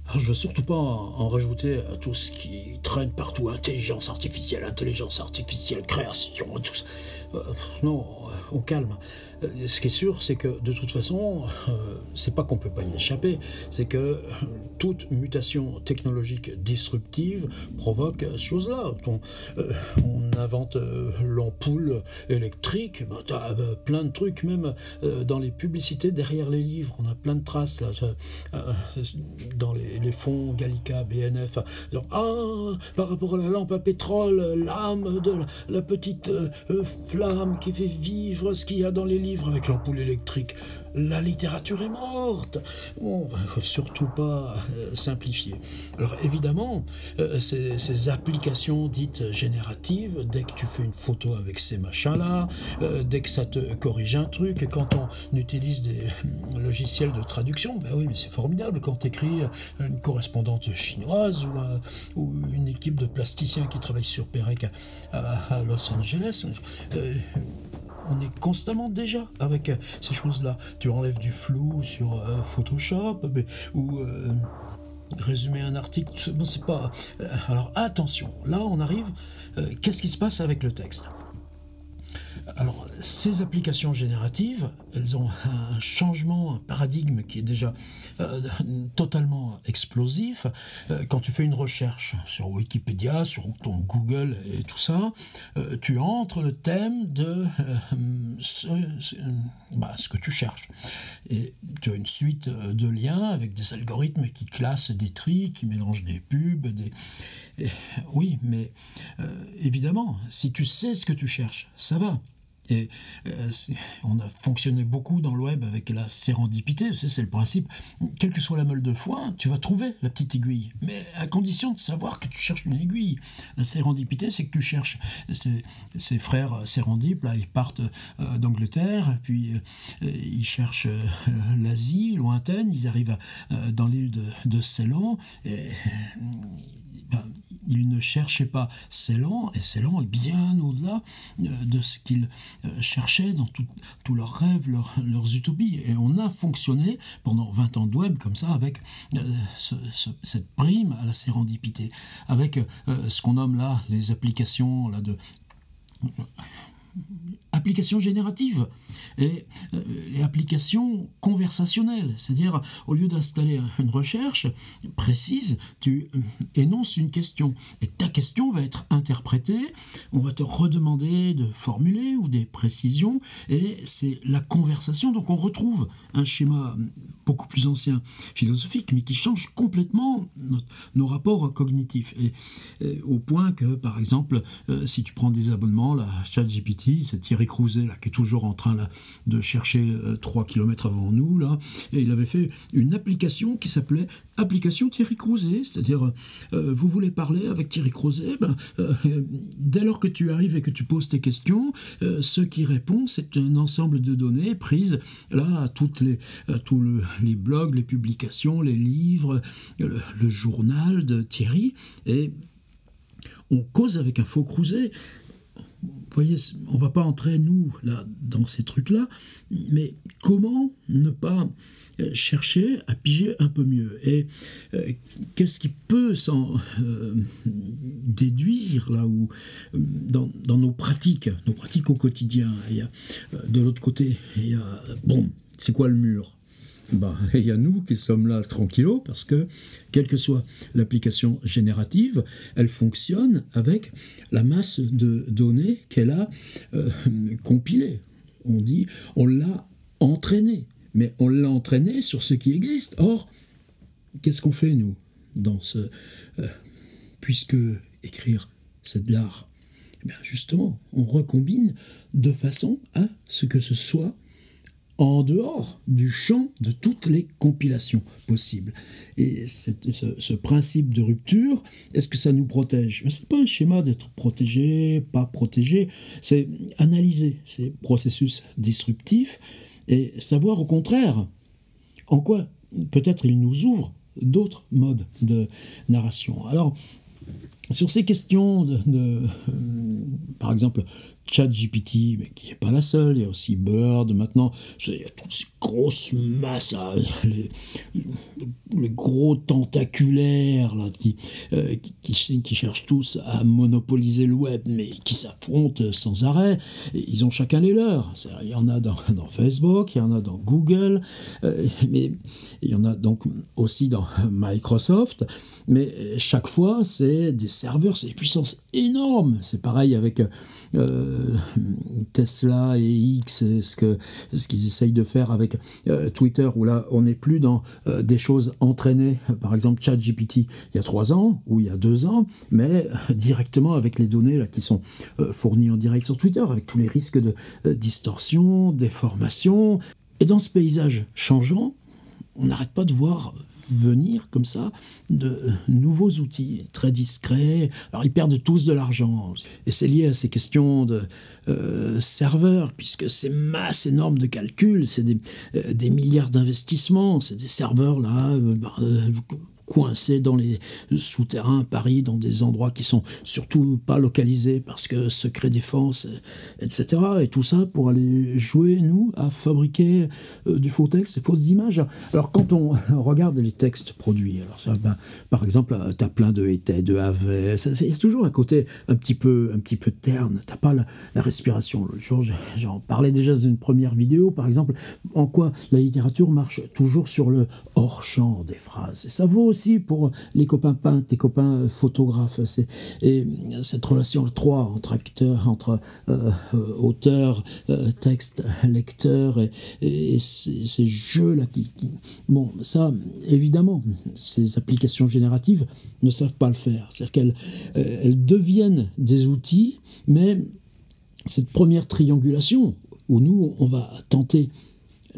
Alors, je veux surtout pas en rajouter à tout ce qui traîne partout, intelligence artificielle, création, tout ça. Euh, non, on calme. Ce qui est sûr, c'est que de toute façon, c'est pas qu'on peut pas y échapper, c'est que toute mutation technologique disruptive provoque ce chose-là. On invente l'ampoule électrique, ben, t'as plein de trucs, même dans les publicités derrière les livres, on a plein de traces là, dans les fonds Gallica, BNF. Donc, par rapport à la lampe à pétrole, l'âme de la petite flamme qui fait vivre ce qu'il y a dans les livres avec l'ampoule électrique. La littérature est morte. Bon, il ne faut surtout pas simplifier. Alors évidemment, ces applications dites génératives, dès que tu fais une photo avec ces machins-là, dès que ça te corrige un truc, et quand on utilise des logiciels de traduction, ben oui, mais c'est formidable quand tu écris une correspondante chinoise ou une équipe de plasticiens qui travaillent sur Perec à Los Angeles. On est constamment déjà avec ces choses-là. Tu enlèves du flou sur Photoshop ou résumer un article. Bon, c'est pas. Alors attention, là on arrive. Qu'est-ce qui se passe avec le texte? Alors, ces applications génératives, elles ont un changement, un paradigme qui est déjà totalement explosif. Quand tu fais une recherche sur Wikipédia, sur ton Google et tout ça, tu entres le thème de ce que tu cherches. Et tu as une suite de liens avec des algorithmes qui classent des tris, qui mélangent des pubs, oui, mais évidemment, si tu sais ce que tu cherches, ça va. Et on a fonctionné beaucoup dans le web avec la sérendipité, c'est le principe. Quelle que soit la meule de foin, tu vas trouver la petite aiguille, mais à condition de savoir que tu cherches une aiguille. La sérendipité, c'est que tu cherches. Ces frères sérendipes, là, ils partent d'Angleterre, puis ils cherchent l'Asie lointaine, ils arrivent dans l'île de Ceylan, et ils ne cherchaient pas Ceylan, et Ceylan est bien au-delà de ce qu'ils cherchaient dans tous leurs rêves, leurs utopies. Et on a fonctionné pendant 20 ans de web comme ça, avec cette prime à la sérendipité, avec ce qu'on nomme là les applications là, de applications génératives et les applications conversationnelles, c'est-à-dire au lieu d'installer une recherche précise, tu énonces une question et ta question va être interprétée, on va te redemander de formuler ou des précisions et c'est la conversation. Donc on retrouve un schéma beaucoup plus ancien, philosophique, mais qui change complètement nos rapports cognitifs et au point que par exemple si tu prends des abonnements là, ChatGPT, c'est Thierry Crouzet là, qui est toujours en train là, de chercher 3 kilomètres avant nous, là, et il avait fait une application qui s'appelait Application Thierry Crouzet, c'est-à-dire vous voulez parler avec Thierry Crouzet, dès lors que tu arrives et que tu poses tes questions, ce qui répond, c'est un ensemble de données prises là à tous les blogs, les publications, les livres, le journal de Thierry, et on cause avec un faux Crouzet. Vous voyez, on ne va pas entrer, nous, là, dans ces trucs-là, mais comment ne pas chercher à piger un peu mieux? Et qu'est-ce qui peut s'en déduire, là, où, dans nos pratiques au quotidien? Il y a, de l'autre côté, il y a, bon, c'est quoi le mur? Il y a nous qui sommes là tranquillos parce que, quelle que soit l'application générative, elle fonctionne avec la masse de données qu'elle a compilée. On dit, on l'a entraîné, mais on l'a entraîné sur ce qui existe. Or, qu'est-ce qu'on fait, nous, dans ce... puisque écrire, c'est de l'art, eh bien justement, on recombine de façon à ce que ce soit en dehors du champ de toutes les compilations possibles. Et ce principe de rupture, est-ce que ça nous protège? Ce n'est pas un schéma d'être protégé, pas protégé, c'est analyser ces processus disruptifs et savoir au contraire en quoi peut-être il nous ouvre d'autres modes de narration. Alors, sur ces questions par exemple, ChatGPT, mais qui n'est pas la seule, il y a aussi Bird maintenant, il y a toutes ces grosses masses, là, les gros tentaculaires là, qui cherchent tous à monopoliser le web, mais qui s'affrontent sans arrêt. Et ils ont chacun les leurs. Il y en a dans Facebook, il y en a dans Google, mais il y en a donc aussi dans Microsoft. Mais chaque fois, c'est des serveurs, c'est des puissances énormes. C'est pareil avec Tesla et X, ce qu'ils essayent de faire avec Twitter, où là, on n'est plus dans des choses entraînées. Par exemple, ChatGPT, il y a 3 ans, ou il y a 2 ans, mais directement avec les données là, qui sont fournies en direct sur Twitter, avec tous les risques de distorsion, déformation. Et dans ce paysage changeant, on n'arrête pas de voir venir comme ça de nouveaux outils très discrets. Alors ils perdent tous de l'argent et c'est lié à ces questions de serveurs, puisque ces masses énormes de calculs, c'est des milliards d'investissements, c'est des serveurs là coincés dans les souterrains à Paris, dans des endroits qui sont surtout pas localisés parce que secret défense, etc. Et tout ça pour aller jouer, nous, à fabriquer du faux texte, des fausses images. Alors quand on regarde les textes produits, alors ça, par exemple, t'as plein de étais, de avait, il y a toujours un côté un petit peu terne. T'as pas la respiration. L'autre jour, j'en parlais déjà dans une première vidéo, par exemple, en quoi la littérature marche toujours sur le hors-champ des phrases. Et ça vaut aussi pour les copains peintres, les copains photographes. Et cette relation à trois entre acteurs, entre auteur, texte, lecteur, et ces jeux-là Bon, ça, évidemment, ces applications génératives ne savent pas le faire. C'est-à-dire qu'elles deviennent des outils, mais cette première triangulation, où nous, on va tenter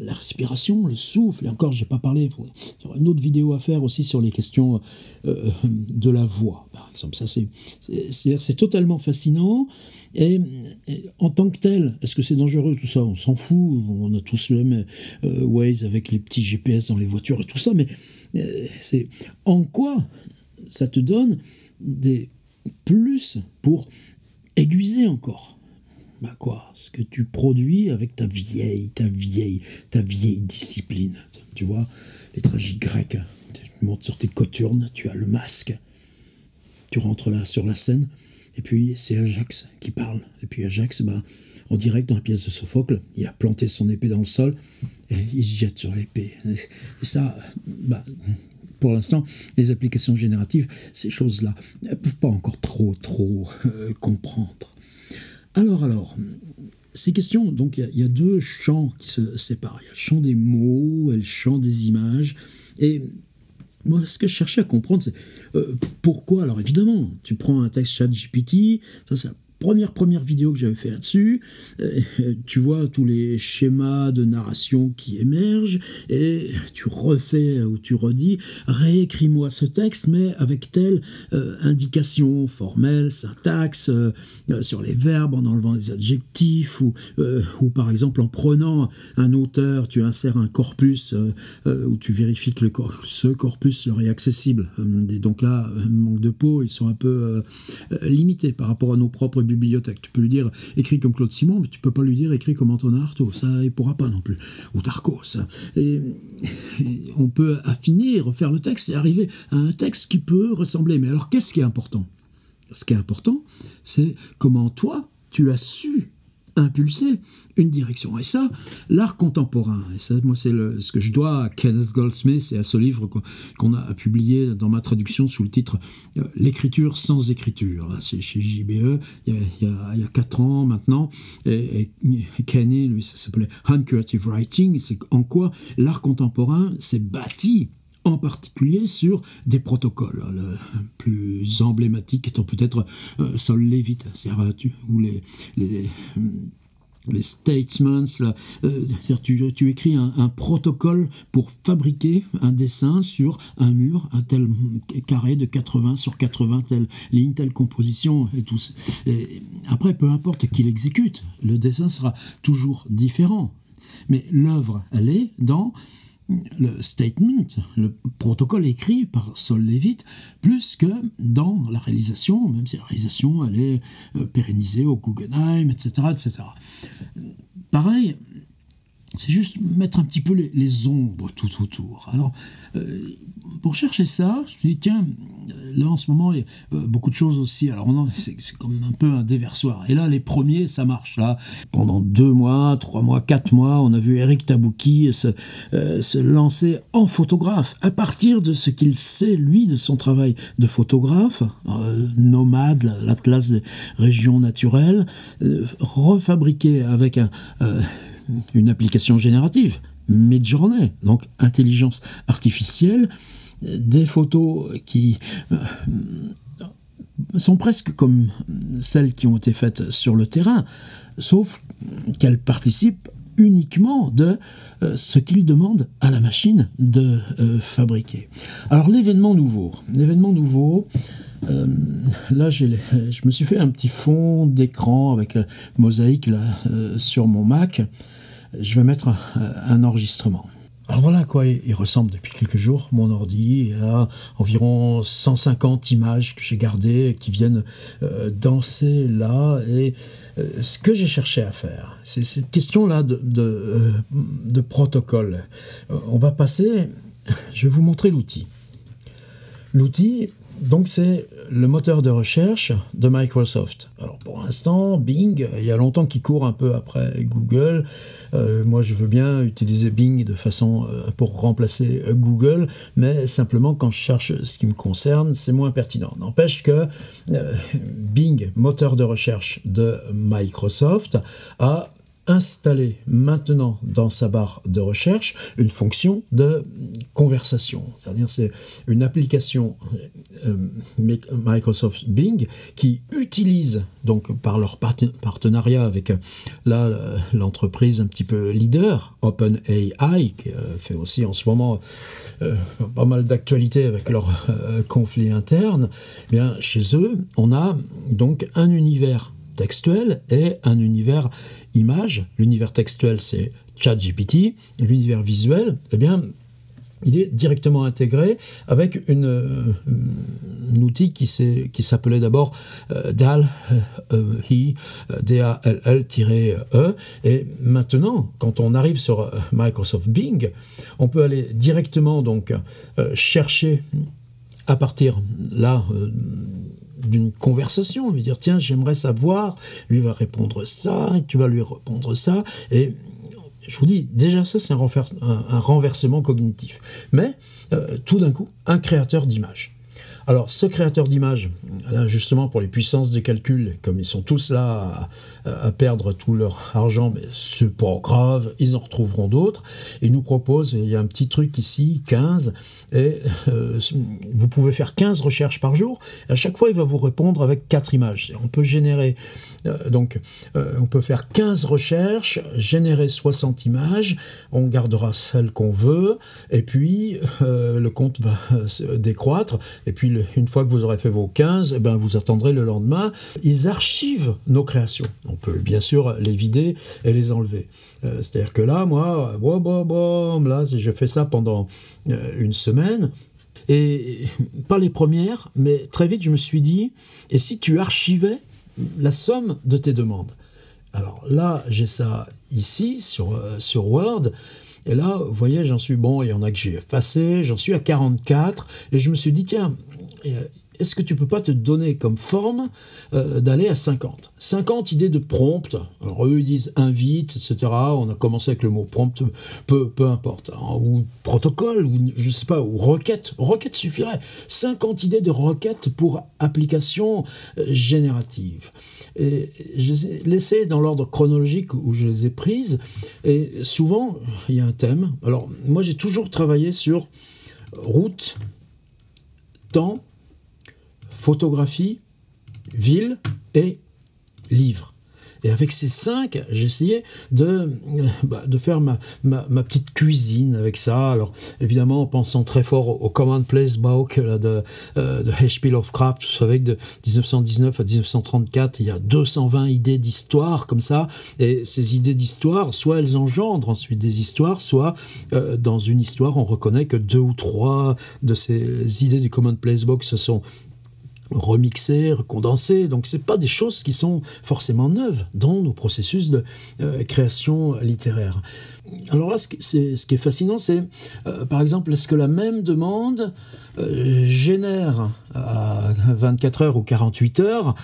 la respiration, le souffle, et encore, je n'ai pas parlé, il y aura une autre vidéo à faire aussi sur les questions de la voix, par exemple. Ça, c'est totalement fascinant, et en tant que tel, est-ce que c'est dangereux, tout ça? On s'en fout, on a tous le même Waze avec les petits GPS dans les voitures et tout ça, mais c'est en quoi ça te donne des plus pour aiguiser encore ce que tu produis avec ta vieille discipline. Tu vois, les tragiques grecs, tu montes sur tes cothurnes, tu as le masque, tu rentres là sur la scène, et puis c'est Ajax qui parle. Et puis Ajax, en direct dans la pièce de Sophocle, il a planté son épée dans le sol, et il se jette sur l'épée. Et ça, pour l'instant, les applications génératives, ces choses-là, elles ne peuvent pas encore trop comprendre. Alors, ces questions, donc il y a deux champs qui se séparent. Il y a le champ des mots et le champ des images. Et moi, ce que je cherchais à comprendre, c'est pourquoi. Alors évidemment, tu prends un texte ChatGPT, ça c'est la première vidéo que j'avais fait là-dessus, tu vois tous les schémas de narration qui émergent, et tu refais ou tu redis, réécris-moi ce texte, mais avec telle indication formelle, syntaxe, sur les verbes, en enlevant les adjectifs, ou par exemple en prenant un auteur, tu insères un corpus, où tu vérifies que ce corpus leur est accessible. Et donc là, manque de peau, ils sont un peu limités par rapport à nos propres bibliothèque. Tu peux lui dire écrit comme Claude Simon, mais tu peux pas lui dire écrit comme Antonin Artaud, ça il pourra pas non plus, ou Tarco, ça. Et on peut affiner, refaire le texte et arriver à un texte qui peut ressembler. Mais alors qu'est-ce qui est important? Ce qui est important, c'est comment toi tu as su impulser une direction. Et ça, l'art contemporain, et ça, moi, c'est ce que je dois à Kenneth Goldsmith et à ce livre qu'on a publié dans ma traduction sous le titre L'écriture sans écriture. C'est chez JBE, il y a 4 ans maintenant, et Kenny, lui, ça s'appelait Uncreative Writing. C'est en quoi l'art contemporain s'est bâti en particulier sur des protocoles, le plus emblématique étant peut-être Sol Levitt, ou les statements, c'est-à-dire tu écris un protocole pour fabriquer un dessin sur un mur, un tel carré de 80 sur 80, telle ligne, telle composition, et tout. Et après, peu importe qui l'exécute, le dessin sera toujours différent. Mais l'œuvre, elle est dans le statement, le protocole écrit par Sol Levitt, plus que dans la réalisation, même si la réalisation elle est pérennisée au Guggenheim, etc., etc. Pareil, c'est juste mettre un petit peu les ombres tout autour. Alors, pour chercher ça, je me dis, tiens, là en ce moment, il y a beaucoup de choses aussi. Alors, c'est comme un peu un déversoir. Et là, les premiers, ça marche. Là, pendant 2 mois, 3 mois, 4 mois, on a vu Eric Tabouki se lancer en photographe. À partir de ce qu'il sait, lui, de son travail de photographe, nomade, l'atlas des régions naturelles, refabriqué avec une application générative, Midjourney, donc intelligence artificielle, des photos qui sont presque comme celles qui ont été faites sur le terrain, sauf qu'elles participent uniquement de ce qu'il demande à la machine de fabriquer. Alors l'événement nouveau, là je me suis fait un petit fond d'écran avec mosaïque là, sur mon Mac. Je vais mettre un enregistrement. Alors voilà à quoi il ressemble depuis quelques jours, mon ordi. Il y a environ 150 images que j'ai gardées qui viennent danser là. Et ce que j'ai cherché à faire, c'est cette question-là de protocole. On va passer, je vais vous montrer l'outil. L'outil, donc c'est le moteur de recherche de Microsoft. Alors pour l'instant, Bing, il y a longtemps qu'il court un peu après Google. Moi je veux bien utiliser Bing de façon pour remplacer Google, mais simplement quand je cherche ce qui me concerne, c'est moins pertinent. N'empêche que Bing, moteur de recherche de Microsoft, a installé maintenant dans sa barre de recherche une fonction de conversation. C'est-à-dire c'est une application Microsoft Bing qui utilise, donc par leur partenariat avec l'entreprise un petit peu leader, OpenAI, qui fait aussi en ce moment pas mal d'actualités avec leur conflit interne. Eh bien, chez eux, on a donc un univers textuel et un univers image. L'univers textuel, c'est ChatGPT. L'univers visuel, eh bien, il est directement intégré avec un outil qui s'appelait d'abord DALL-E, D-A-L-L-E. Et maintenant, quand on arrive sur Microsoft Bing, on peut aller directement donc chercher à partir là d'une conversation, lui dire tiens j'aimerais savoir, lui va répondre ça, et tu vas lui répondre ça, et je vous dis déjà ça c'est un renversement cognitif, mais tout d'un coup un créateur d'image. Alors ce créateur d'image, là justement pour les puissances de calcul, comme ils sont tous là à perdre tout leur argent, mais c'est pas grave, ils en retrouveront d'autres. Il nous propose, il y a un petit truc ici, 15, et vous pouvez faire 15 recherches par jour. À chaque fois, il va vous répondre avec 4 images. On peut générer, on peut faire 15 recherches, générer 60 images, on gardera celles qu'on veut, et puis le compte va décroître, et puis une fois que vous aurez fait vos 15, eh ben, vous attendrez le lendemain. Ils archivent nos créations. On peut bien sûr les vider et les enlever. C'est-à-dire que là, moi, là, j'ai fait ça pendant une semaine, et pas les premières, mais très vite je me suis dit, et si tu archivais la somme de tes demandes? Alors là, j'ai ça ici, sur Word, et là, vous voyez, j'en suis, bon, il y en a que j'ai effacé, j'en suis à 44, et je me suis dit, tiens, est-ce que tu peux pas te donner comme forme d'aller à 50 idées de prompt. Alors eux ils disent invite, etc. On a commencé avec le mot prompt, peu importe, hein, ou protocole, ou je sais pas, ou requête suffirait. 50 idées de requêtes pour applications génératives. Et je les ai laissées dans l'ordre chronologique où je les ai prises, et souvent il y a un thème. Alors moi j'ai toujours travaillé sur route, temps, photographie, ville et livre. Et avec ces 5, j'ai essayé de faire ma petite cuisine avec ça. Alors, évidemment, en pensant très fort au Commonplace Book de H.P. Lovecraft. Vous savez que de 1919 à 1934, il y a 220 idées d'histoire comme ça. Et ces idées d'histoire, soit elles engendrent ensuite des histoires, soit dans une histoire, on reconnaît que 2 ou 3 de ces idées du Commonplace Book se sont remixées, recondensées. Donc c'est pas des choses qui sont forcément neuves dans nos processus de création littéraire. Alors là, ce qui est fascinant, c'est par exemple, est-ce que la même demande génère à 24 heures ou 48 heures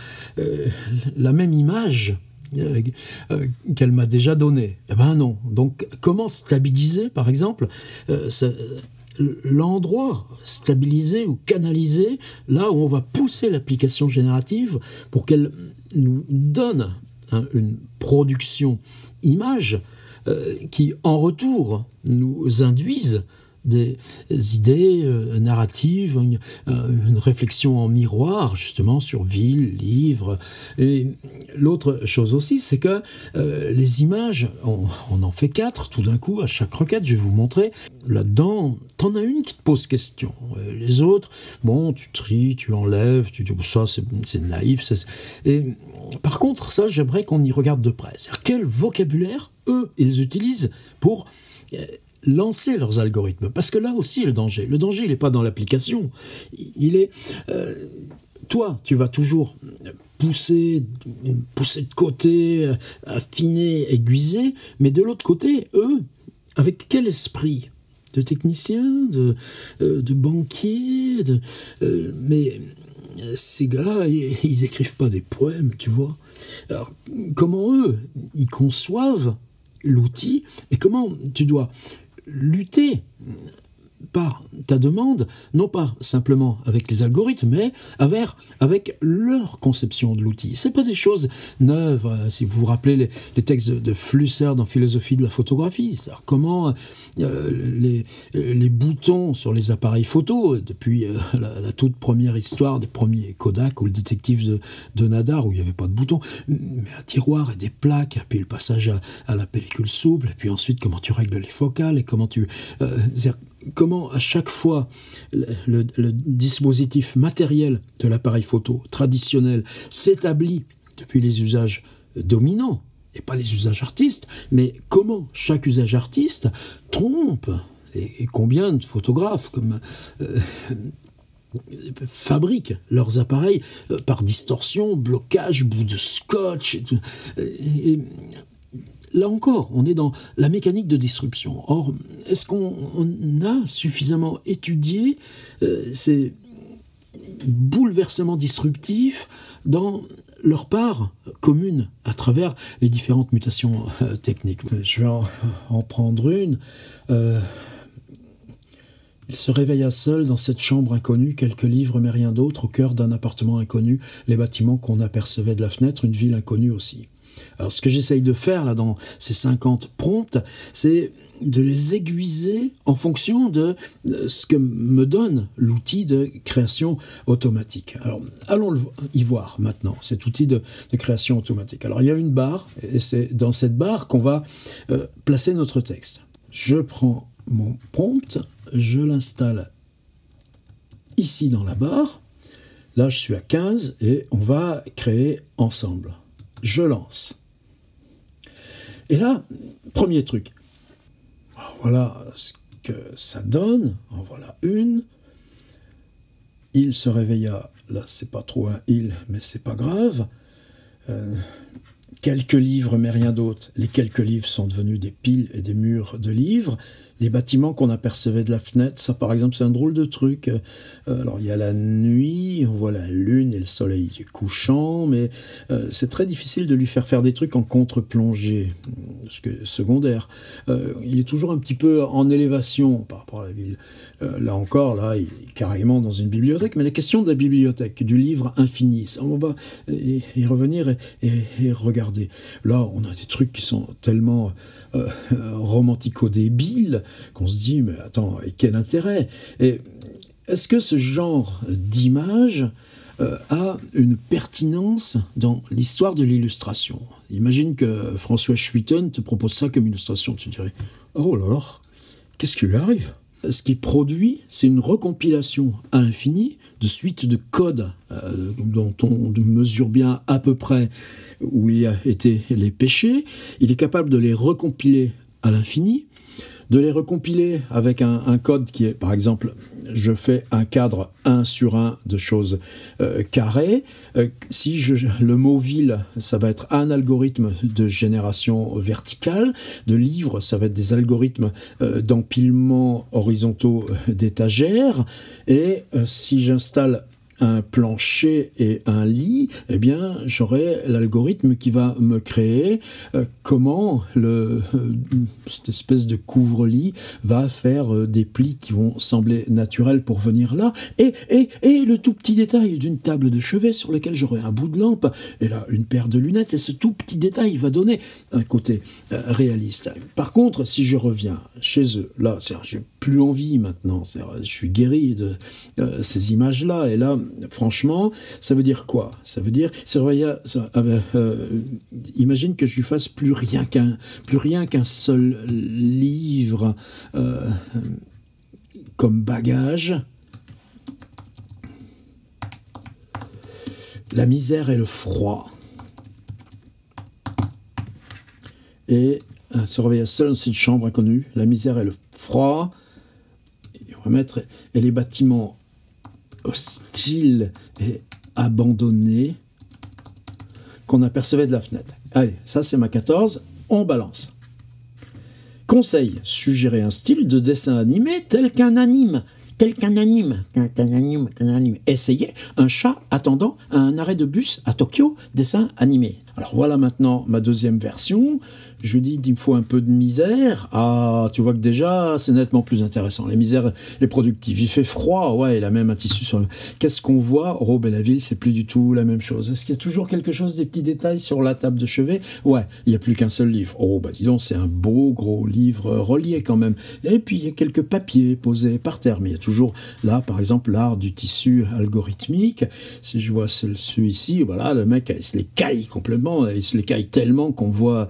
la même image qu'elle m'a déjà donnée? Eh ben non. Donc comment stabiliser, par exemple, l'endroit stabilisé ou canalisé, là où on va pousser l'application générative pour qu'elle nous donne une production image qui, en retour, nous induise des idées narratives, une réflexion en miroir, justement, sur ville, livre. Et l'autre chose aussi, c'est que les images, on en fait 4 tout d'un coup, à chaque requête, je vais vous montrer. Là-dedans, t'en as une qui te pose question. Les autres, bon, tu tries, tu enlèves, tu dis, ça, c'est naïf. Et par contre, ça, j'aimerais qu'on y regarde de près. C'est-à-dire, quel vocabulaire, eux, ils utilisent pour lancer leurs algorithmes. Parce que là aussi est le danger. Le danger, il n'est pas dans l'application. Il est... toi, tu vas toujours pousser de côté, affiner, aiguiser, mais de l'autre côté, eux, avec quel esprit? De technicien, de banquier, mais ces gars-là, ils écrivent pas des poèmes, tu vois. Alors, comment eux, ils conçoivent l'outil et comment tu dois lutter par ta demande, non pas simplement avec les algorithmes, mais avec leur conception de l'outil. C'est pas des choses neuves. Si vous vous rappelez les textes de Flusser dans Philosophie de la photographie, c'est-à-dire comment les boutons sur les appareils photo, depuis la toute première histoire des premiers Kodak ou le détective de Nadar, où il n'y avait pas de boutons, mais un tiroir et des plaques, puis le passage à la pellicule souple, et puis ensuite comment tu règles les focales, et comment comment à chaque fois le dispositif matériel de l'appareil photo traditionnel s'établit depuis les usages dominants, et pas les usages artistes, mais comment chaque usage artiste trompe, et combien de photographes fabriquent leurs appareils par distorsion, blocage, bout de scotch, et là encore, on est dans la mécanique de disruption. Or, est-ce qu'on a suffisamment étudié ces bouleversements disruptifs dans leur part commune à travers les différentes mutations techniques? Je vais en prendre une. Il se réveilla seul dans cette chambre inconnue, quelques livres mais rien d'autre, au cœur d'un appartement inconnu, les bâtiments qu'on apercevait de la fenêtre, une ville inconnue aussi. Alors ce que j'essaye de faire là dans ces 50 prompts, c'est de les aiguiser en fonction de ce que me donne l'outil de création automatique. Alors allons y voir maintenant, cet outil de création automatique. Alors il y a une barre, et c'est dans cette barre qu'on va placer notre texte. Je prends mon prompt, je l'installe ici dans la barre, là je suis à 15 et on va créer ensemble. Je lance. Et là, premier truc. Alors voilà ce que ça donne. En voilà une. Il se réveilla. Là, c'est pas trop un il, mais c'est pas grave. Quelques livres, mais rien d'autre. Les quelques livres sont devenus des piles et des murs de livres. Les bâtiments qu'on apercevait de la fenêtre, ça par exemple, c'est un drôle de truc. Alors il y a la nuit, on voit la lune et le soleil couchant, mais c'est très difficile de lui faire des trucs en contre-plongée, ce que secondaire. Il est toujours un petit peu en élévation par rapport à la ville. Là encore, là, il est carrément dans une bibliothèque, mais la question de la bibliothèque, du livre infini, ça, on va y revenir et regarder. Là, on a des trucs qui sont tellement romantico-débiles qu'on se dit, mais attends, et quel intérêt? Et est-ce que ce genre d'image a une pertinence dans l'histoire de l'illustration. Imagine que François Schuiten te propose ça comme illustration, tu dirais « Oh là là, qu'est-ce qui lui arrive ?» Ce qu'il produit, c'est une recompilation à l'infini de suites de codes dont on mesure bien à peu près où il y a été les péchés. Il est capable de les recompiler à l'infini, de les recompiler avec un code qui est, par exemple, je fais un cadre 1 sur 1 de choses carrées. Le mot ville, ça va être un algorithme de génération verticale. De livres, ça va être des algorithmes d'empilement horizontaux d'étagères. Et si j'installe un plancher et un lit, eh bien, j'aurai l'algorithme qui va me créer comment cette espèce de couvre-lit va faire des plis qui vont sembler naturels pour venir là, et le tout petit détail d'une table de chevet sur laquelle j'aurai un bout de lampe, et là, une paire de lunettes, et ce tout petit détail va donner un côté réaliste. Par contre, si je reviens chez eux, là, j'ai plus envie maintenant, je suis guéri de ces images-là, et là, franchement, ça veut dire quoi? Ça veut dire, imagine que je lui fasse plus rien qu'un seul livre comme bagage. La misère et le froid. Et se réveiller seul dans cette chambre inconnue. La misère et le froid. Et on va mettre et les bâtiments hostile et abandonné qu'on apercevait de la fenêtre. Allez, ça c'est ma 14, on balance. Conseil, suggérer un style de dessin animé tel qu'un anime. Essayez un chat attendant à un arrêt de bus à Tokyo, dessin animé. Alors voilà maintenant ma deuxième version. Je dis il me faut un peu de misère. Ah, tu vois que déjà, c'est nettement plus intéressant. La misère est productive. Il fait froid, ouais, il a même un tissu sur le... Qu'est-ce qu'on voit? Robe et la ville, c'est plus du tout la même chose. Est-ce qu'il y a toujours quelque chose, des petits détails sur la table de chevet? Ouais, il n'y a plus qu'un seul livre. Oh, bah dis donc, c'est un beau gros livre relié quand même. Et puis, il y a quelques papiers posés par terre. Mais il y a toujours, là, par exemple, l'art du tissu algorithmique. Si je vois celui-ci, voilà, le mec, il se les caille complètement. Il se les caille tellement qu'on voit...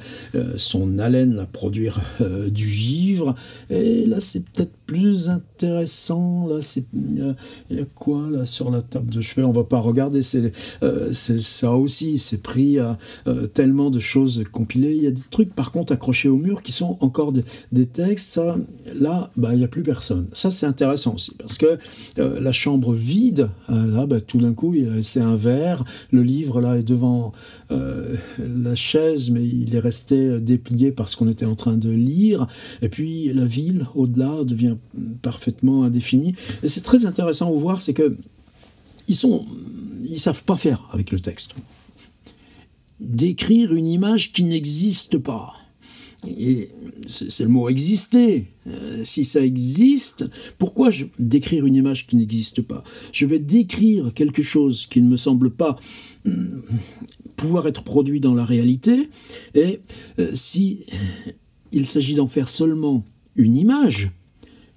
son haleine à produire du givre, et là c'est peut-être plus intéressant. Là il y a quoi là sur la table de chevet? On va pas regarder, c'est ça aussi, c'est pris à tellement de choses compilées. Il y a des trucs par contre accrochés au mur qui sont encore des textes. Ça, là, bah il y a plus personne. Ça c'est intéressant aussi parce que la chambre vide, là, bah, tout d'un coup c'est un verre. Le livre là est devant la chaise, mais il est resté déplié parce qu'on était en train de lire, et puis la ville au-delà devient parfaitement indéfinie, et c'est très intéressant à voir, c'est que ils savent pas faire avec le texte. Décrire une image qui n'existe pas. Et c'est le mot exister. Si ça existe, pourquoi décrire une image qui n'existe pas? Je vais décrire quelque chose qui ne me semble pas pouvoir être produit dans la réalité, et si il s'agit d'en faire seulement une image,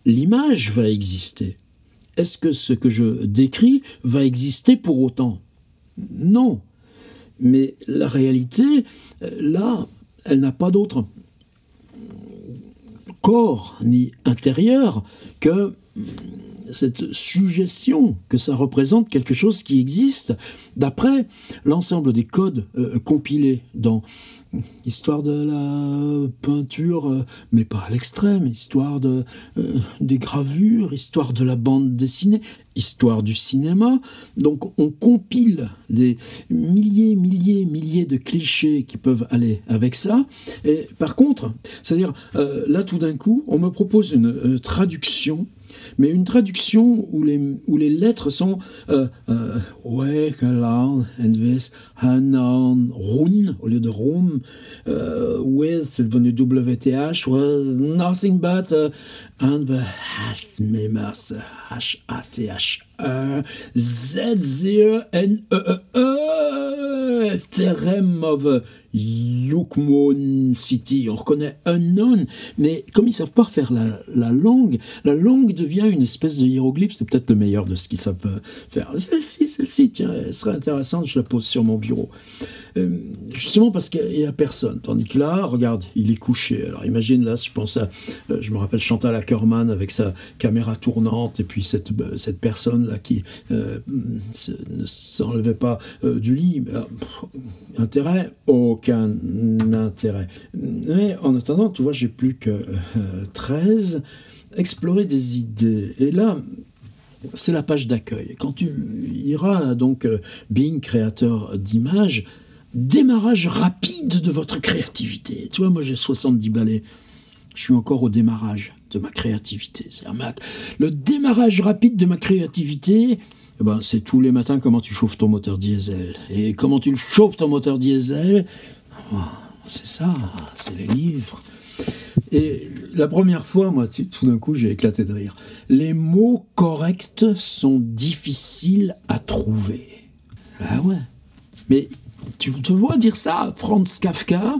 l'image va exister. Est-ce que ce que je décris va exister pour autant? Non. Mais la réalité, là, elle n'a pas d'autre corps ni intérieur que cette suggestion que ça représente quelque chose qui existe d'après l'ensemble des codes compilés dans histoire de la peinture, mais pas à l'extrême, histoire des gravures, histoire de la bande dessinée, histoire du cinéma. Donc on compile des milliers de clichés qui peuvent aller avec ça. Et par contre, c'est-à-dire là tout d'un coup, on me propose une traduction, mais une traduction où les lettres sont ouais, Run au lieu de Room, with, c'est devenu WTH, was nothing but and the Hasmemers, H-A-T-H-E, Z-0-N-E-E, theorem of Yukmon City. On reconnaît Unknown, mais comme ils ne savent pas refaire la langue devient une espèce de hiéroglyphe. C'est peut-être le meilleur de ce qu'ils savent faire. Celle-ci, tiens, elle serait intéressante, je la pose sur mon bureau. Justement parce qu'il n'y a personne. Tandis que là, regarde, il est couché. Alors imagine, là, je me rappelle Chantal Akerman avec sa caméra tournante, et puis cette personne-là qui ne s'enlevait pas du lit. Mais là, intérêt? Aucun intérêt. Mais en attendant, tu vois, j'ai plus que 13. Explorer des idées. Et là, c'est la page d'accueil. Quand tu iras, donc, Bing, créateur d'images, démarrage rapide de votre créativité. Tu vois, moi j'ai 70 balais. Je suis encore au démarrage de ma créativité. Le démarrage rapide de ma créativité, c'est tous les matins comment tu chauffes ton moteur diesel. Et comment tu le chauffes ton moteur diesel, c'est ça, c'est les livres. Et la première fois, moi, tout d'un coup, j'ai éclaté de rire. Les mots corrects sont difficiles à trouver. Ah ouais. Mais tu te vois dire ça, Franz Kafka?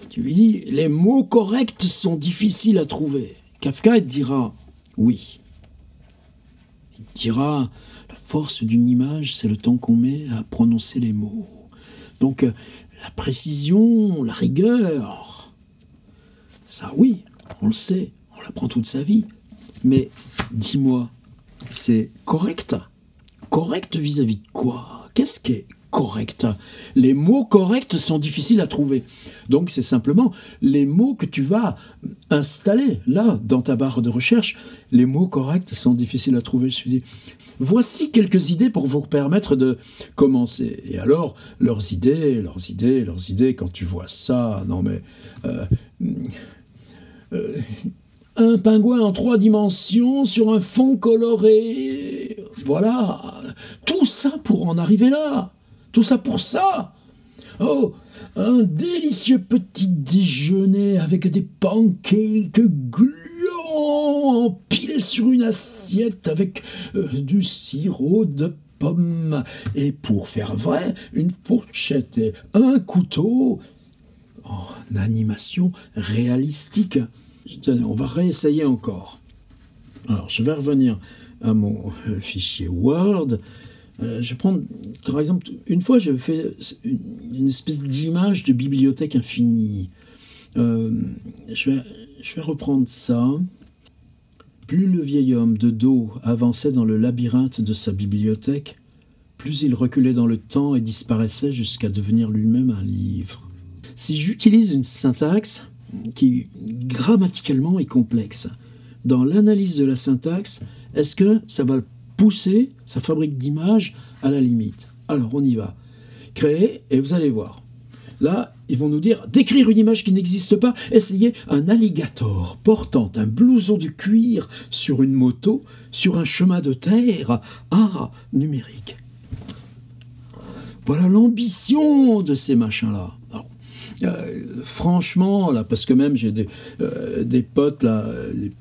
Tu lui dis, les mots corrects sont difficiles à trouver. Kafka, il te dira, oui. Il te dira, la force d'une image, c'est le temps qu'on met à prononcer les mots. Donc, la précision, la rigueur, ça, oui, on le sait, on l'apprend toute sa vie. Mais, dis-moi, c'est correct? Correct vis-à-vis de quoi? Qu'est-ce qui est correct? Les mots corrects sont difficiles à trouver. Donc c'est simplement les mots que tu vas installer là dans ta barre de recherche. Les mots corrects sont difficiles à trouver. Je me suis dit, voici quelques idées pour vous permettre de commencer. Et alors leurs idées, quand tu vois ça, non mais un pingouin en 3 dimensions sur un fond coloré. Voilà, tout ça pour en arriver là. Tout ça pour ça. Oh, un délicieux petit déjeuner avec des pancakes gluants empilés sur une assiette avec du sirop de pomme. Et pour faire vrai, une fourchette et un couteau en animation réalistique. Tenez, on va réessayer encore. Alors, je vais revenir à mon fichier Word. Je vais prendre, par exemple, une fois j'avais fait une espèce d'image de bibliothèque infinie. Je vais reprendre ça. Plus le vieil homme de dos avançait dans le labyrinthe de sa bibliothèque, plus il reculait dans le temps et disparaissait jusqu'à devenir lui-même un livre. Si j'utilise une syntaxe qui grammaticalement est complexe, dans l'analyse de la syntaxe, est-ce que ça va pousser sa fabrique d'images à la limite? Alors on y va. Créer, et vous allez voir. Là, ils vont nous dire, décrire une image qui n'existe pas, essayez un alligator portant un blouson de cuir sur une moto, sur un chemin de terre, numérique. Voilà l'ambition de ces machins-là. Alors, franchement, là, parce que même j'ai des potes, là, des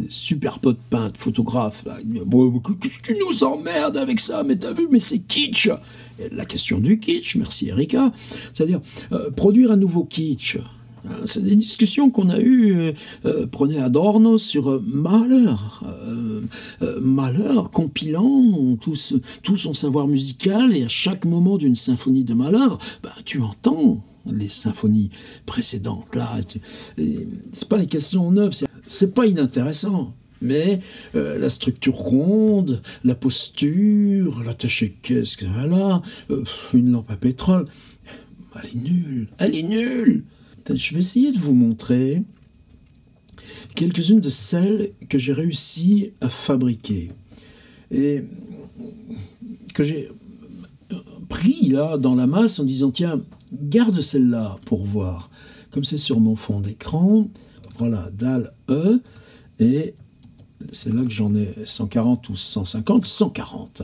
super potes peintres, photographes, là, bon, tu nous emmerdes avec ça, mais t'as vu, mais c'est kitsch. Et la question du kitsch, merci Erika, c'est-à-dire produire un nouveau kitsch. C'est des discussions qu'on a eues, prenez Adorno sur Mahler, Mahler compilant tout son savoir musical, et à chaque moment d'une symphonie de Mahler, tu entends les symphonies précédentes. Là, c'est pas les questions neuves, c'est pas inintéressant. Mais la structure ronde, la posture, l'attaché caisse, voilà, une lampe à pétrole, elle est nulle, elle est nulle. Je vais essayer de vous montrer quelques-unes de celles que j'ai réussi à fabriquer et que j'ai pris là dans la masse en disant tiens, garde celle-là pour voir. Comme c'est sur mon fond d'écran, voilà, DAL E, et c'est là que j'en ai 140 ou 150, 140.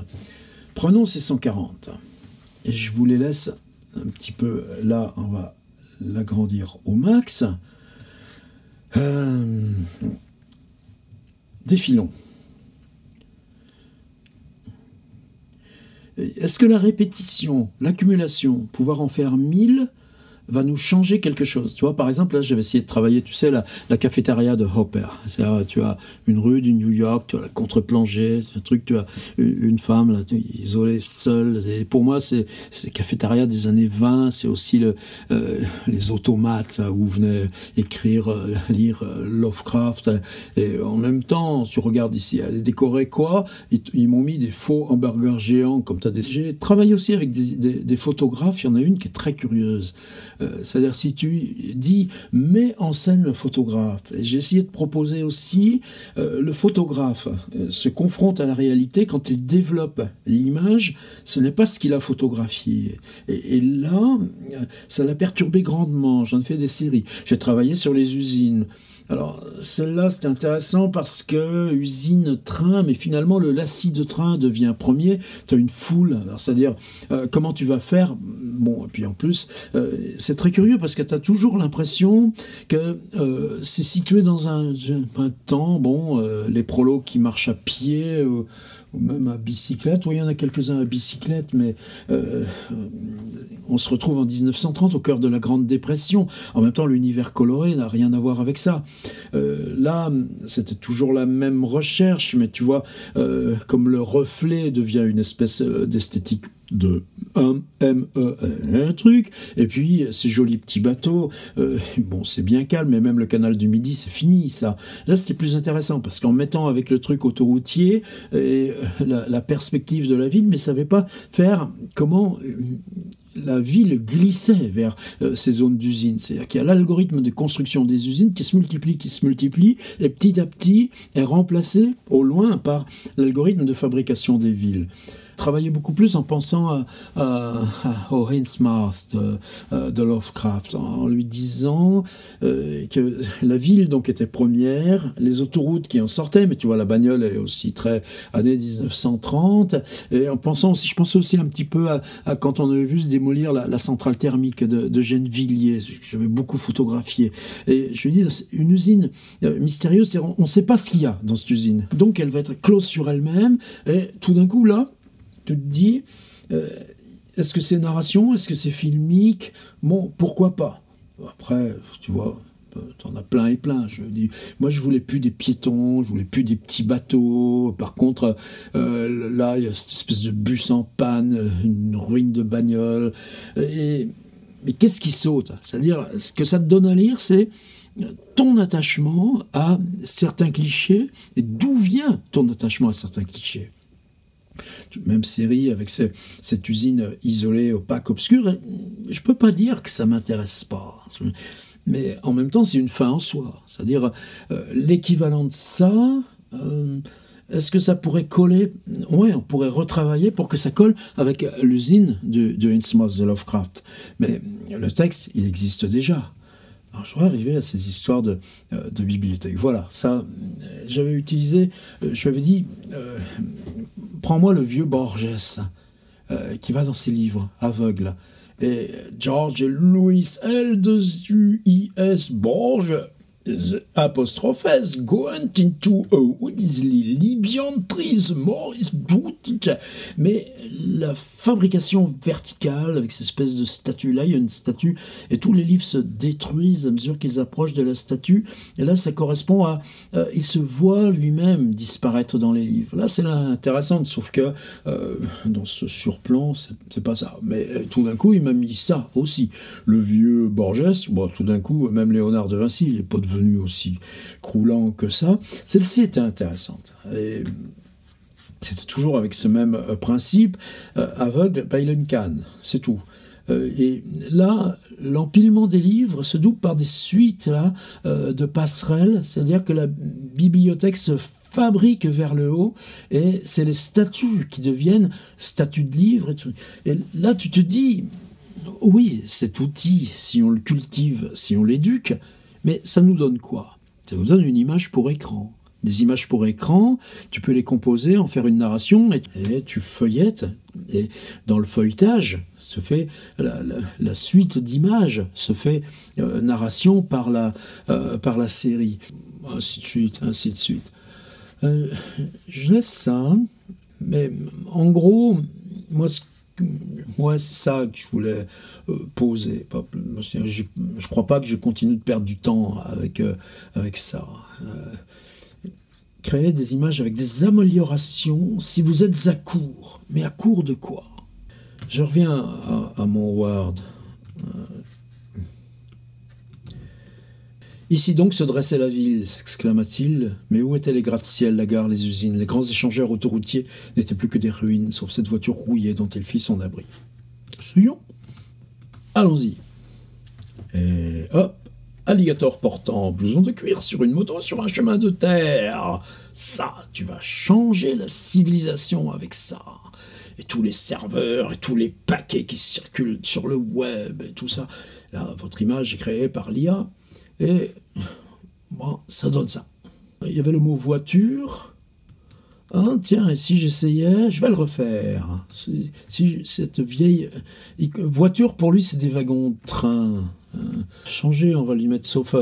Prenons ces 140 et je vous les laisse un petit peu là, on va l'agrandir au max. Défilons. Est-ce que la répétition, l'accumulation, pouvoir en faire 1000, va nous changer quelque chose. Tu vois, par exemple, là, j'avais essayé de travailler, tu sais, la cafétéria de Hopper. C'est-à-dire, tu as une rue du New York, tu as la contre-plongée, c'est un truc, tu as une femme, là, isolée, seule. Et pour moi, c'est cafétéria des années 20, c'est aussi les automates, là, où venaient écrire, lire Lovecraft. Et en même temps, tu regardes ici, elle est décorée quoi? Ils m'ont mis des faux hamburgers géants, comme tu as des... J'ai travaillé aussi avec des photographes, il y en a une qui est très curieuse. C'est-à-dire, si tu dis « mets en scène le photographe », j'ai essayé de proposer aussi le photographe se confronte à la réalité quand il développe l'image, ce n'est pas ce qu'il a photographié. Et là, ça l'a perturbé grandement. J'en ai fait des séries. J'ai travaillé sur les usines. Alors, celle-là, c'est intéressant parce que usine, train, mais finalement, le lacis de train devient premier. Tu as une foule. Alors, c'est-à-dire, comment tu vas faire? Bon, et puis en plus, c'est très curieux parce que tu as toujours l'impression que c'est situé dans un temps, bon, les prolos qui marchent à pied, ou même à bicyclette. Oui, il y en a quelques-uns à bicyclette, mais on se retrouve en 1930 au cœur de la Grande Dépression. En même temps, l'univers coloré n'a rien à voir avec ça. Là, c'était toujours la même recherche, mais tu vois, comme le reflet devient une espèce d'esthétique de un truc, et puis ces jolis petits bateaux, bon, c'est bien calme, mais même le canal du Midi, c'est fini, ça. Là, c'était plus intéressant, parce qu'en mettant avec le truc autoroutier, et la perspective de la ville, mais ça ne savait pas faire comment la ville glissait vers ces zones d'usines. C'est-à-dire qu'il y a l'algorithme de construction des usines qui se multiplie, et petit à petit est remplacé au loin par l'algorithme de fabrication des villes. Travailler beaucoup plus en pensant au Innsmouth de Lovecraft, en lui disant que la ville donc était première, les autoroutes qui en sortaient, mais tu vois, la bagnole est aussi très années 1930, et en pensant aussi, je pensais aussi un petit peu à quand on avait vu se démolir la centrale thermique de Gennevilliers, que j'avais beaucoup photographié, et je lui dis, une usine mystérieuse, on ne sait pas ce qu'il y a dans cette usine, donc elle va être close sur elle-même, et tout d'un coup là, tu te dis, est-ce que c'est narration, est-ce que c'est filmique? Bon, pourquoi pas? Après, tu vois, t'en as plein et plein. Moi, je voulais plus des piétons, je voulais plus des petits bateaux. Par contre, là, il y a cette espèce de bus en panne, une ruine de bagnole. Mais qu'est-ce qui saute? C'est-à-dire, ce que ça te donne à lire, c'est ton attachement à certains clichés, et d'où vient ton attachement à certains clichés. Même série avec cette usine isolée, opaque, obscure. Je ne peux pas dire que ça ne m'intéresse pas. Mais en même temps, c'est une fin en soi. C'est-à-dire, l'équivalent de ça, est-ce que ça pourrait coller? Oui, on pourrait retravailler pour que ça colle avec l'usine de Innsmouth de Lovecraft. Mais le texte, il existe déjà. Alors, je voudrais arriver à ces histoires de bibliothèque. Voilà, ça, j'avais utilisé, je lui avais dit, prends-moi le vieux Borges, qui va dans ses livres, aveugle. Et George Louis L-2-U-I-S Borges, apostrophe S, going into a Weasley Libyan trees Morris Boot. Mais la fabrication verticale avec cette espèce de statue, là il y a une statue et tous les livres se détruisent à mesure qu'ils approchent de la statue, et là ça correspond à il se voit lui-même disparaître dans les livres. Là c'est intéressant, sauf que dans ce surplomb c'est pas ça, mais tout d'un coup il m'a mis ça aussi, le vieux Borges. Bon, tout d'un coup même Léonard de Vinci, il n'est pas devenu aussi croulant que ça. Celle-ci était intéressante, et c'était toujours avec ce même principe, aveugle, il a une canne, c'est tout. Et là, l'empilement des livres se double par des suites là, de passerelles, c'est-à-dire que la bibliothèque se fabrique vers le haut, et c'est les statues qui deviennent statues de livres. Et là, tu te dis, oui, cet outil, si on le cultive, si on l'éduque, mais ça nous donne quoi? Ça nous donne une image pour écran. Des images pour écran, tu peux les composer, en faire une narration, et tu feuillettes, et dans le feuilletage, se fait la suite d'images, se fait narration par la série, ainsi de suite, ainsi de suite. Je laisse ça, mais en gros, moi, Ouais, c'est ça que je voulais poser. Je crois pas que je continue de perdre du temps avec ça. Créer des images avec des améliorations si vous êtes à court. Mais à court de quoi? Je reviens à mon Word. Ici donc se dressait la ville, s'exclama-t-il. Mais où étaient les gratte-ciel, la gare, les usines? Les grands échangeurs autoroutiers n'étaient plus que des ruines, sauf cette voiture rouillée dont il fit son abri. Essayons. Allons-y. Et hop, alligator portant blouson de cuir sur une moto sur un chemin de terre. Ça, tu vas changer la civilisation avec ça. Et tous les serveurs, et tous les paquets qui circulent sur le web, et tout ça. Là, votre image est créée par l'IA. Et bon, ça donne ça. Il y avait le mot voiture. Ah, tiens, et si j'essayais, je vais le refaire. Si cette vieille voiture, pour lui, c'est des wagons de train. Changer, on va lui mettre, sauf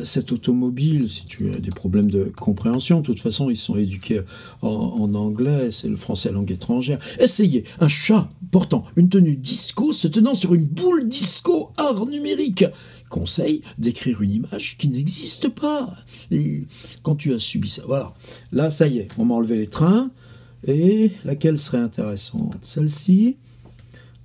cette automobile, si tu as des problèmes de compréhension. De toute façon, ils sont éduqués en anglais, c'est le français langue étrangère. Essayez un chat portant une tenue disco se tenant sur une boule disco art numérique. Conseil d'écrire une image qui n'existe pas. Et quand tu as subi ça, voilà. Là, ça y est, on m'a enlevé les trains. Et laquelle serait intéressante? Celle-ci?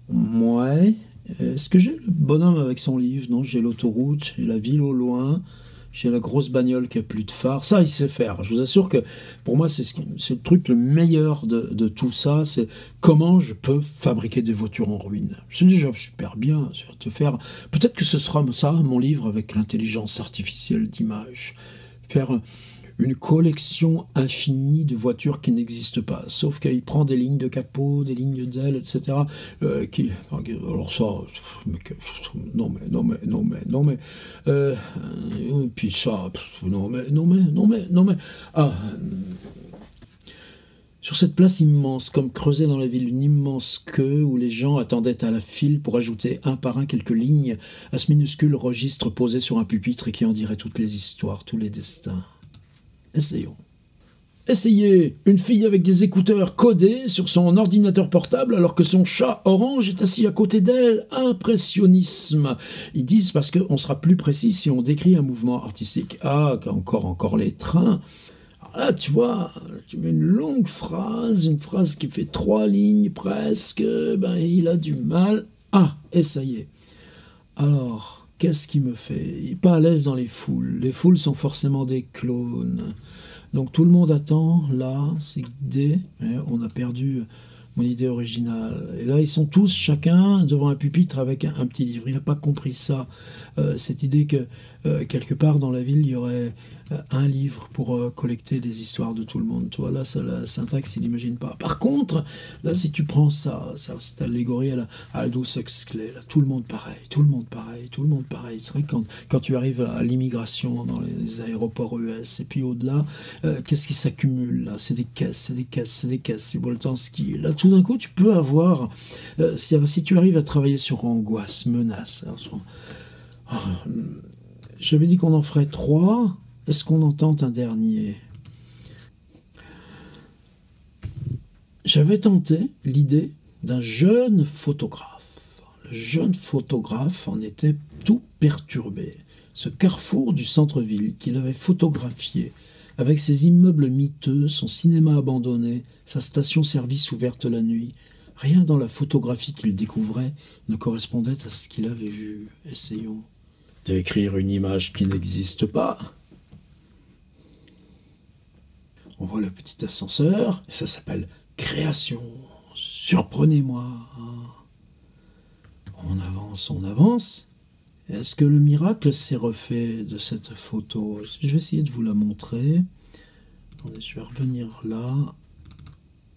Ouais. Est-ce que j'ai le bonhomme avec son livre? Non, j'ai l'autoroute, j'ai la ville au loin, j'ai la grosse bagnole qui a plus de phare. Ça, il sait faire. Je vous assure que pour moi, c'est le truc le meilleur de tout ça, c'est comment je peux fabriquer des voitures en ruine. C'est déjà super bien. Te faire. Peut-être que ce sera ça, mon livre, avec l'intelligence artificielle d'images. Faire une collection infinie de voitures qui n'existent pas, sauf qu'il prend des lignes de capot, des lignes d'ailes, etc. Alors ça, puis ça, sur cette place immense, comme creusée dans la ville, une immense queue où les gens attendaient à la file pour ajouter un par un quelques lignes à ce minuscule registre posé sur un pupitre et qui en dirait toutes les histoires, tous les destins. Essayons. Essayez une fille avec des écouteurs codés sur son ordinateur portable alors que son chat orange est assis à côté d'elle. Impressionnisme. Ils disent parce qu'on sera plus précis si on décrit un mouvement artistique. Ah, encore les trains. Alors là, tu vois, tu mets une longue phrase, une phrase qui fait 3 lignes presque. Ben, il a du mal. Ah, et ça y est. Alors... qu'est-ce qui me fait? Il n'est pas à l'aise dans les foules. Les foules sont forcément des clones. Donc tout le monde attend, là, c'est guidé. On a perdu mon idée originale. Et là, ils sont tous, chacun, devant un pupitre avec un petit livre. Il n'a pas compris ça. Cette idée que, quelque part dans la ville, il y aurait un livre pour collecter les histoires de tout le monde. Tu vois, là, ça, la syntaxe, il n'imagine pas. Par contre, là, si tu prends ça cette allégorie à Aldous Huxley, là, tout le monde pareil. C'est vrai que quand tu arrives à l'immigration dans les aéroports US, et puis au-delà, qu'est-ce qui s'accumule là? C'est des caisses. C'est Boltanski. Là, tout d'un coup, tu peux avoir... si tu arrives à travailler sur angoisse, menace... J'avais dit qu'on en ferait 3. Est-ce qu'on en tente un dernier? J'avais tenté l'idée d'un jeune photographe. Le jeune photographe en était tout perturbé. Ce carrefour du centre-ville qu'il avait photographié, avec ses immeubles miteux, son cinéma abandonné, sa station-service ouverte la nuit, rien dans la photographie qu'il découvrait ne correspondait à ce qu'il avait vu. Essayons d'écrire une image qui n'existe pas. On voit le petit ascenseur, et ça s'appelle création. Surprenez-moi. On avance. Est-ce que le miracle s'est refait de cette photo? Je vais essayer de vous la montrer. Attendez, je vais revenir là.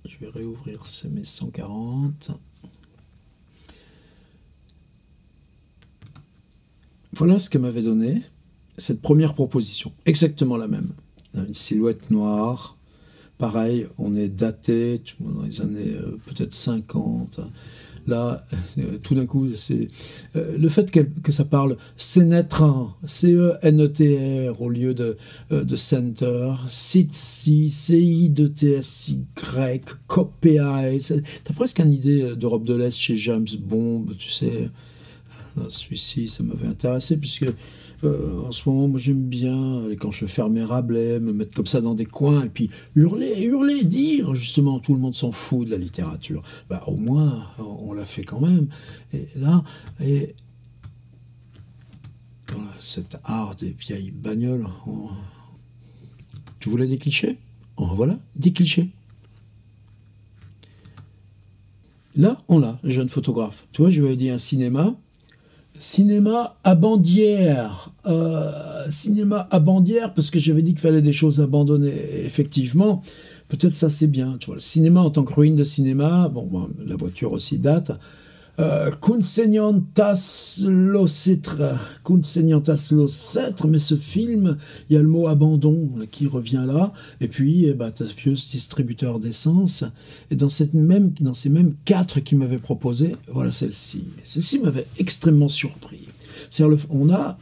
Je vais réouvrir mes 140. Voilà ce que m'avait donné cette première proposition. Exactement la même. Une silhouette noire. Pareil, on est daté dans les années peut-être 50. Là, tout d'un coup, c'est le fait que ça parle Cénetr, C-E-N-E-T-R au lieu de Center, CITSI, C-I-D-T-S-Y, COPEI. T'as presque une idée d'Europe de l'Est chez James Bond, tu sais. Celui-ci, ça m'avait intéressé, puisque en ce moment, moi j'aime bien, quand je ferme mes Rabelais, me mettre comme ça dans des coins, et puis hurler, dire, justement, tout le monde s'en fout de la littérature. Bah, au moins, on l'a fait quand même. Et là, voilà, cet art des vieilles bagnoles. Tu voulais des clichés? Voilà, des clichés. Là, on l'a, jeune photographe. Tu vois, je lui avais dit un cinéma à bandière. Cinéma à bandière, parce que j'avais dit qu'il fallait des choses abandonnées. Et effectivement, peut-être ça c'est bien. Tu vois, le cinéma en tant que ruine de cinéma, bon la voiture aussi date. Consegniantas locetre, mais ce film, il y a le mot abandon qui revient là, et puis t'as ce vieux distributeur d'essence, et dans ces mêmes 4 qu'il m'avait proposé, voilà celle-ci. Celle-ci m'avait extrêmement surpris. C'est-à-dire, on a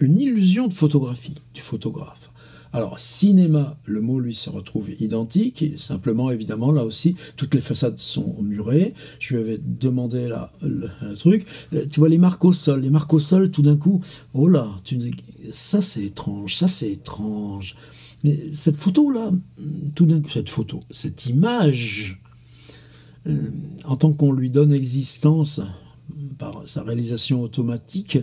une illusion de photographie, du photographe. Alors, cinéma, le mot, lui, se retrouve identique. Simplement, évidemment, là aussi, toutes les façades sont murées. Je lui avais demandé là, le truc. Tu vois, les marques au sol. Les marques au sol, tout d'un coup, oh là, ça c'est étrange. Mais cette photo-là, tout d'un coup, cette image, en tant qu'on lui donne existence par sa réalisation automatique,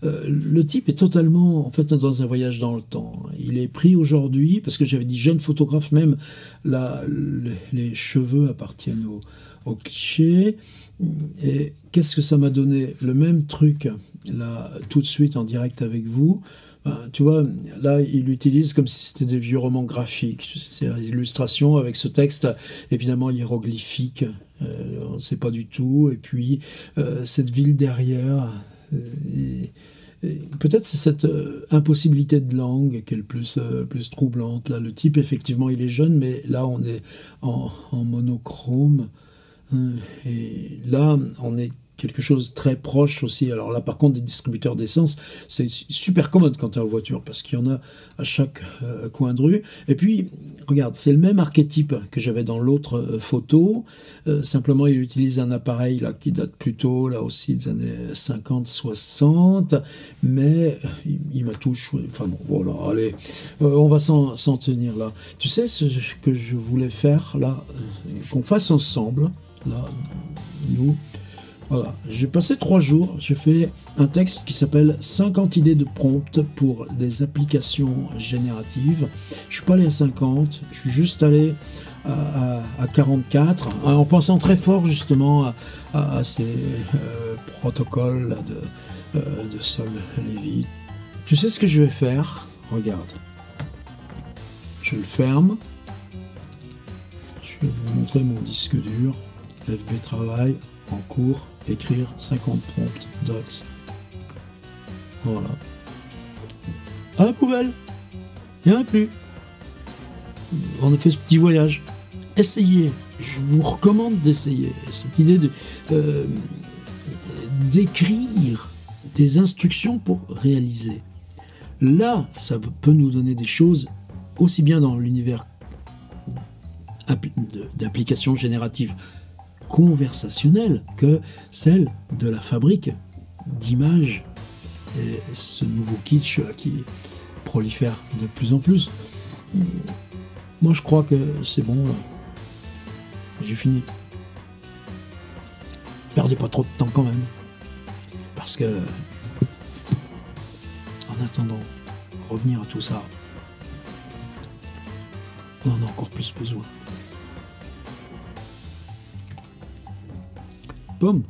le type est totalement, en fait, dans un voyage dans le temps. Il est pris aujourd'hui, parce que j'avais dit jeune photographe, même là, les cheveux appartiennent au cliché. Et qu'est-ce que ça m'a donné? Le même truc, là, tout de suite en direct avec vous. Tu vois, là, il l'utilise comme si c'était des vieux romans graphiques. C'est une illustration avec ce texte, évidemment, hiéroglyphique. On ne sait pas du tout. Et puis, cette ville derrière... peut-être c'est cette impossibilité de langue qui est le plus troublante. Là, le type, effectivement, il est jeune, mais là, on est en monochrome. Et là, on est quelque chose de très proche aussi. Alors là, par contre, des distributeurs d'essence, c'est super commode quand tu es en voiture, parce qu'il y en a à chaque coin de rue. Et puis, regarde, c'est le même archétype que j'avais dans l'autre photo. Simplement, il utilise un appareil là, qui date plutôt, là aussi, des années 50-60. Mais il m'a tout choué. Enfin bon, voilà, allez, on va s'en tenir là. Tu sais ce que je voulais faire, là, qu'on fasse ensemble, là, nous... Voilà, j'ai passé 3 jours, j'ai fait un texte qui s'appelle 50 idées de prompt pour des applications génératives. Je suis pas allé à 50, je suis juste allé à 44, en pensant très fort justement à ces protocoles de Sol Levitt. Tu sais ce que je vais faire? Regarde. Je le ferme. Je vais vous montrer mon disque dur. FB Travail. En cours, écrire 50 prompts, docs. Voilà. À la poubelle. Il n'y en a plus. On a fait ce petit voyage. Essayez. Je vous recommande d'essayer. Cette idée d'écrire des instructions pour réaliser. Là, ça peut nous donner des choses aussi bien dans l'univers d'applications génératives conversationnelle que celle de la fabrique d'images et ce nouveau kitsch qui prolifère de plus en plus. Moi je crois que c'est bon là. J'ai fini. Perdez pas trop de temps quand même, parce que en attendant revenir à tout ça, on en a encore plus besoin. Boom.